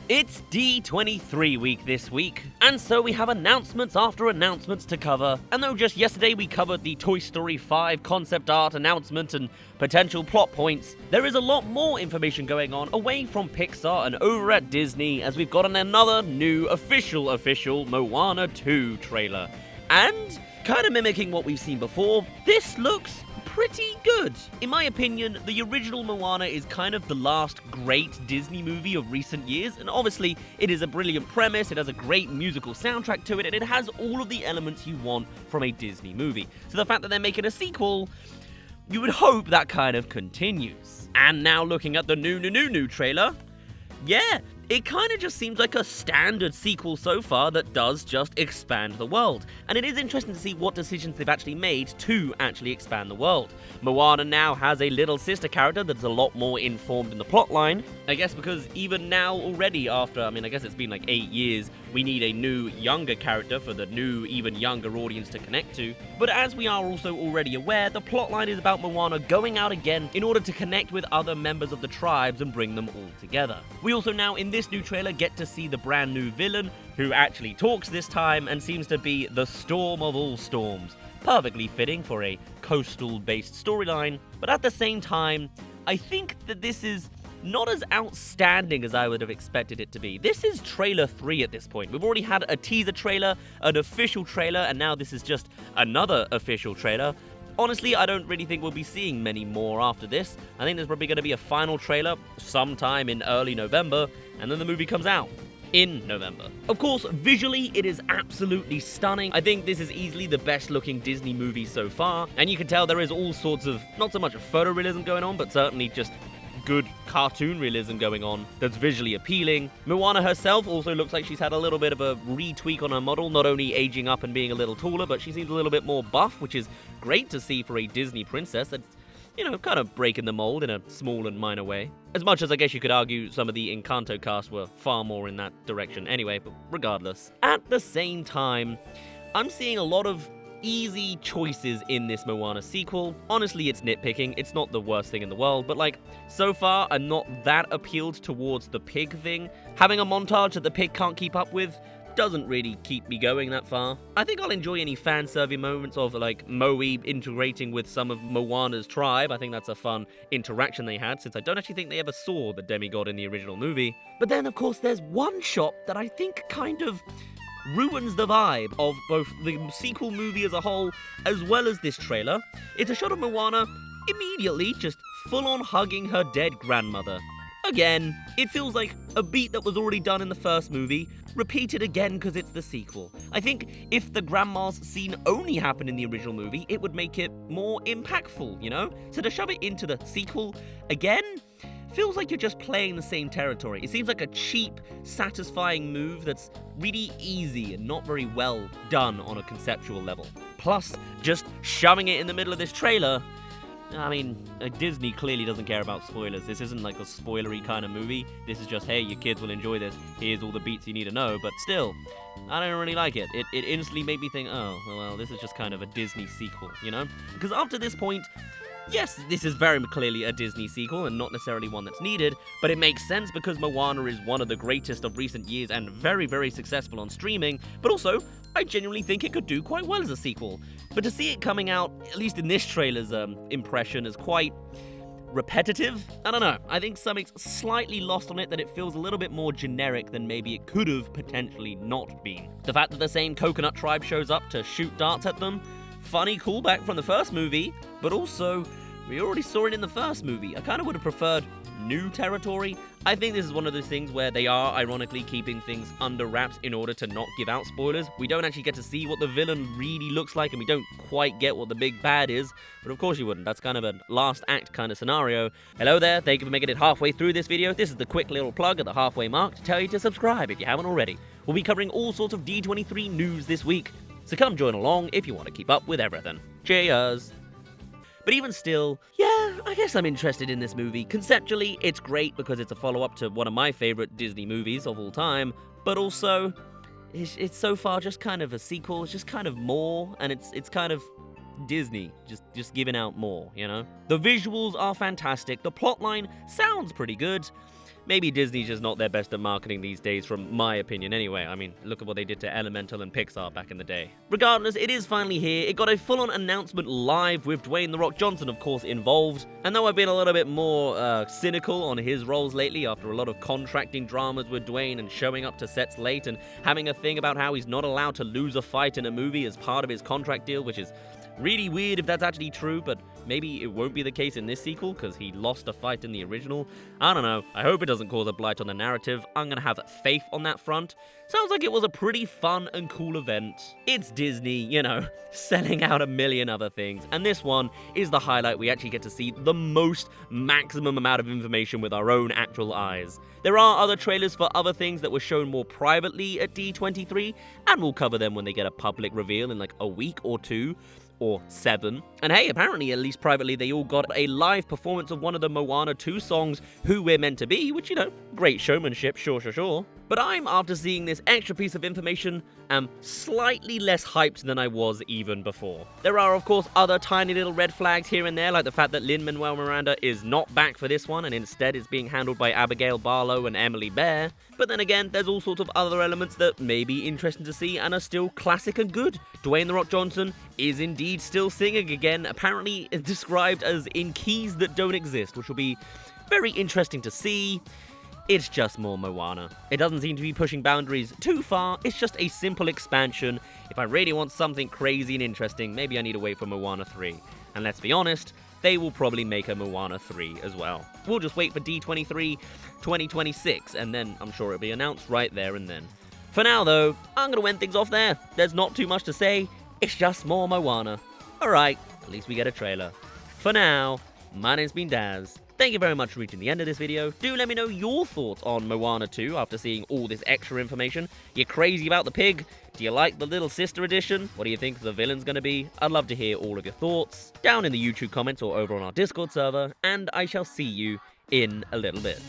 It's D23 week this week, and so we have announcements after announcements to cover. And though just yesterday we covered the Toy Story 5 concept art announcement and potential plot points, there is a lot more information going on away from Pixar and over at Disney, as we've got another new official Moana 2 trailer. And, kind of mimicking what we've seen before, this looks pretty good. In my opinion, the original Moana is kind of the last great Disney movie of recent years, and obviously it is a brilliant premise, it has a great musical soundtrack to it, and it has all of the elements you want from a Disney movie. So the fact that they're making a sequel, you would hope that kind of continues. And now looking at the new trailer, yeah, it kind of just seems like a standard sequel so far that does just expand the world. And it is interesting to see what decisions they've actually made to actually expand the world. Moana now has a little sister character that's a lot more informed in the plotline. I guess because even now already after, I guess it's been like 8 years, we need a new, younger character for the new, even younger audience to connect to. But as we are also already aware, the plotline is about Moana going out again in order to connect with other members of the tribes and bring them all together. We also now, in this new trailer, get to see the brand new villain, who actually talks this time and seems to be the storm of all storms. Perfectly fitting for a coastal-based storyline, but at the same time, I think that this is not as outstanding as I would have expected it to be. This is trailer 3 at this point. We've already had a teaser trailer, an official trailer, and now this is just another official trailer. Honestly, I don't really think we'll be seeing many more after this. I think there's probably going to be a final trailer sometime in early November, and then the movie comes out in November. Of course, visually, it is absolutely stunning. I think this is easily the best looking Disney movie so far, and you can tell there is all sorts of, not so much photorealism going on, but certainly just good cartoon realism going on that's visually appealing. Moana herself also looks like she's had a little bit of a retweak on her model, not only aging up and being a little taller, but she seems a little bit more buff, which is great to see for a Disney princess that's, kind of breaking the mold in a small and minor way. As much as I guess you could argue some of the Encanto cast were far more in that direction anyway, but regardless. At the same time, I'm seeing a lot of easy choices in this Moana sequel. Honestly, it's nitpicking. It's not the worst thing in the world, but so far, I'm not that appealed towards the pig thing. Having a montage that the pig can't keep up with doesn't really keep me going that far. I think I'll enjoy any fan-serving moments of Moe integrating with some of Moana's tribe. I think that's a fun interaction they had, since I don't actually think they ever saw the demigod in the original movie. But then, of course, there's one shot that I think kind of ruins the vibe of both the sequel movie as a whole, as well as this trailer. It's a shot of Moana immediately just full-on hugging her dead grandmother. Again, it feels like a beat that was already done in the first movie, repeated again because it's the sequel. I think if the grandma's scene only happened in the original movie, it would make it more impactful, So to shove it into the sequel again feels like you're just playing the same territory. It seems like a cheap, satisfying move that's really easy and not very well done on a conceptual level. Plus, just shoving it in the middle of this trailer, Disney clearly doesn't care about spoilers. This isn't like a spoilery kind of movie. This is just, hey, your kids will enjoy this. Here's all the beats you need to know. But still, I don't really like it. It instantly made me think, oh, well, this is just kind of a Disney sequel, Because up to this point, yes, this is very clearly a Disney sequel and not necessarily one that's needed, but it makes sense because Moana is one of the greatest of recent years and very, very successful on streaming, but also, I genuinely think it could do quite well as a sequel. But to see it coming out, at least in this trailer's impression, as quite repetitive, I don't know. I think something's slightly lost on it, that it feels a little bit more generic than maybe it could have potentially not been. The fact that the same coconut tribe shows up to shoot darts at them, funny callback from the first movie, but also, we already saw it in the first movie. I kind of would have preferred new territory. I think this is one of those things where they are ironically keeping things under wraps in order to not give out spoilers. We don't actually get to see what the villain really looks like, and we don't quite get what the big bad is, but of course you wouldn't. That's kind of a last act kind of scenario. Hello there, thank you for making it halfway through this video. This is the quick little plug at the halfway mark to tell you to subscribe if you haven't already. We'll be covering all sorts of D23 news this week, so come join along if you want to keep up with everything. Cheers! But even still, yeah, I guess I'm interested in this movie. Conceptually, it's great because it's a follow-up to one of my favorite Disney movies of all time, but also, it's so far just kind of a sequel. It's just kind of more, and it's kind of Disney, just giving out more, The visuals are fantastic. The plotline sounds pretty good. maybe Disney's just not their best at marketing these days, from my opinion anyway. I mean, look at what they did to Elemental and Pixar back in the day. Regardless, it is finally here. It got a full-on announcement live with Dwayne "The Rock" Johnson, of course, involved. And though I've been a little bit more cynical on his roles lately after a lot of contracting dramas with Dwayne and showing up to sets late and having a thing about how he's not allowed to lose a fight in a movie as part of his contract deal, which is really weird if that's actually true, but maybe it won't be the case in this sequel because he lost a fight in the original. I don't know. I hope it doesn't cause a blight on the narrative. I'm gonna have faith on that front. Sounds like it was a pretty fun and cool event. It's Disney, you know, selling out a million other things, and this one is the highlight. We actually get to see the most maximum amount of information with our own actual eyes. There are other trailers for other things that were shown more privately at D23, and we'll cover them when they get a public reveal in like a week or two. Or 7. And hey, apparently, at least privately, they all got a live performance of one of the Moana 2 songs, Who We're Meant to Be, which, you know, great showmanship, sure. But I'm, after seeing this extra piece of information, am slightly less hyped than I was even before. There are, of course, other tiny little red flags here and there, like the fact that Lin-Manuel Miranda is not back for this one, and instead is being handled by Abigail Barlow and Emily Bear. But then again, there's all sorts of other elements that may be interesting to see and are still classic and good. Dwayne "The Rock" Johnson is indeed still singing again, apparently described as in keys that don't exist, which will be very interesting to see. It's just more Moana. It doesn't seem to be pushing boundaries too far, it's just a simple expansion. If I really want something crazy and interesting, maybe I need to wait for Moana 3. And let's be honest, they will probably make a Moana 3 as well. We'll just wait for D23 2026, and then I'm sure it'll be announced right there and then. For now though, I'm gonna end things off there. There's not too much to say, it's just more Moana. Alright, at least we get a trailer. For now, my name's been Daz. Thank you very much for reaching the end of this video. Do let me know your thoughts on Moana 2 after seeing all this extra information. You crazy about the pig? Do you like the little sister edition? What do you think the villain's gonna be? I'd love to hear all of your thoughts down in the YouTube comments or over on our Discord server, and I shall see you in a little bit.